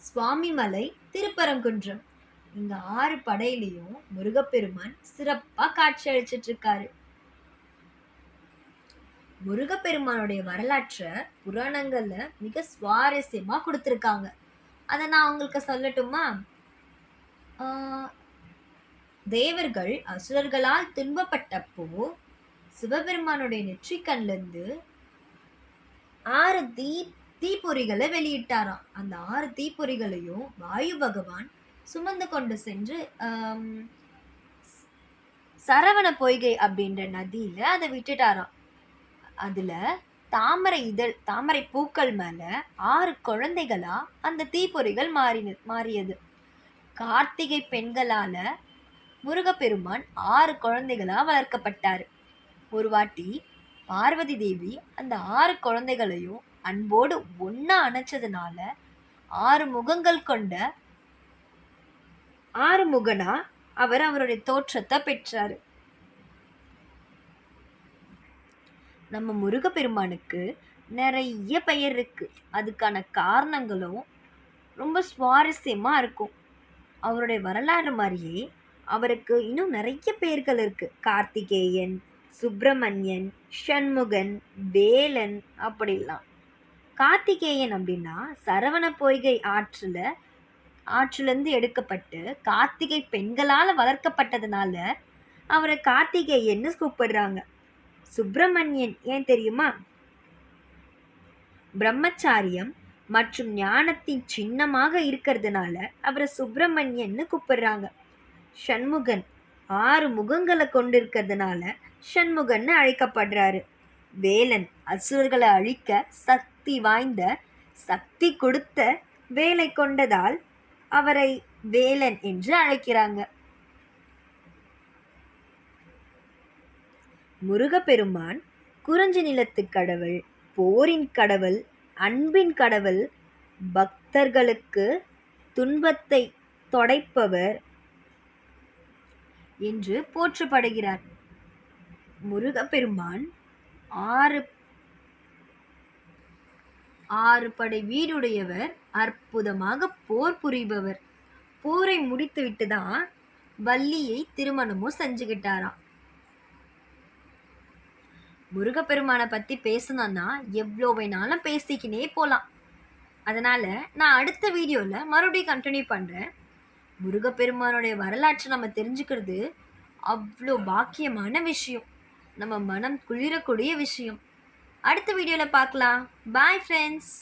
சுவாமிமலை, திருப்பரங்குன்றம். இந்த 6 படையிலயும் முருகப்பெருமான் சிறப்பா காட்சி அளிச்சிட்டு இருக்காரு. முருகப்பெருமானுடைய வரலாற்ற புராணங்கள்ல மிக சுவாரஸ்யமா கொடுத்திருக்காங்க. அத நான் உங்களுக்கு சொல்லட்டுமா? ஆ தேவர்கள் அசுரர்களால் துன்பப்பட்டப்போ, சிவபெருமானுடைய நெற்றிக்கண்ல இருந்து 6 தீப்பொறிகள வெளியிட்டாராம். அந்த 6 தீப்பொறிகளையும் வாயு பகவான் சுமந்து கொண்டு சென்று சரவண பொய்கை அப்படின்ற நதியில அத விட்டுட்டாராம். அதுல தாமரை பூக்கள் மேல 6 குழந்தைகளா அந்த தீப்பொறிகள் மாறியது. கார்த்திகை பெண்களால முருகப்பெருமான் 6 குழந்தைகளா வளர்க்கப்பட்டாரு. ஒரு வாட்டி பார்வதி தேவி அந்த 6 குழந்தைகளையும் அன்போடு ஒன்னா அணைச்சதுனால 6 முகங்கள் கொண்ட ஆறுமுகனா அவருடைய தோற்றத்தை பெற்றாரு. நம்ம முருகப்பெருமானுக்கு நிறைய பெயர் இருக்கு. அதுக்கான காரணங்களும் ரொம்ப சுவாரஸ்யமா இருக்கும். அவருடைய வரலாறு மாதிரியே அவருக்கு இன்னும் நிறைய பெயர்கள் இருக்கு. கார்த்திகேயன், சுப்பிரமணியன், சண்முகன், வேலன் அப்படிலாம். கார்த்திகேயன் அப்படின்னா சரவண பொய்கை ஆற்றிலிருந்து எடுக்கப்பட்டு கார்த்திகை பெண்களால வளர்க்கப்பட்டதுனால அவரை கார்த்திகேயன்னு கூப்பிடுறாங்க. சுப்பிரமணியன் ஏன் தெரியுமா? பிரம்மச்சாரியம் மற்றும் ஞானத்தின் சின்னமாக இருக்கிறதுனால அவரை சுப்பிரமணியன்னு கூப்பிடுறாங்க. சண்முகன் 6 முகங்களை கொண்டிருக்கிறதுனால சண்முகன்னு அழைக்கப்படுறாரு. வேலன் அசுரர்களை அழிக்க சக்தி கொடுத்த வேலை கொண்டதால் அவரை வேலன் என்று அழைக்கிறாங்க. முருகப்பெருமான் குறிஞ்சி நிலத்து கடவுள், போரின் கடவுள், அன்பின் கடவுள், பக்தர்களுக்கு துன்பத்தை தொடைப்பவர் என்று போற்றப்படுகிறார். முருகப்பெருமான் 6 படை வீடுடையவர், அற்புதமாக போர் புரிபவர். போரை முடித்துவிட்டு தான் வள்ளியை திருமணமும் செஞ்சுக்கிட்டாராம். முருகப்பெருமானை பத்தி பேசணும்னா எவ்வளோ வேணாலும் பேசிக்கினே போகலாம். அதனால நான் அடுத்த வீடியோல மறுபடியும் கண்டினியூ பண்றேன். முருகப்பெருமானுடைய வரலாற்றை நம்ம தெரிஞ்சுக்கிறது அவ்வளோ பாக்கியமான விஷயம். நம்ம மனம் குளிரக்கூடிய விஷயம். அடுத்த வீடியோல பார்க்கலாம். Bye friends.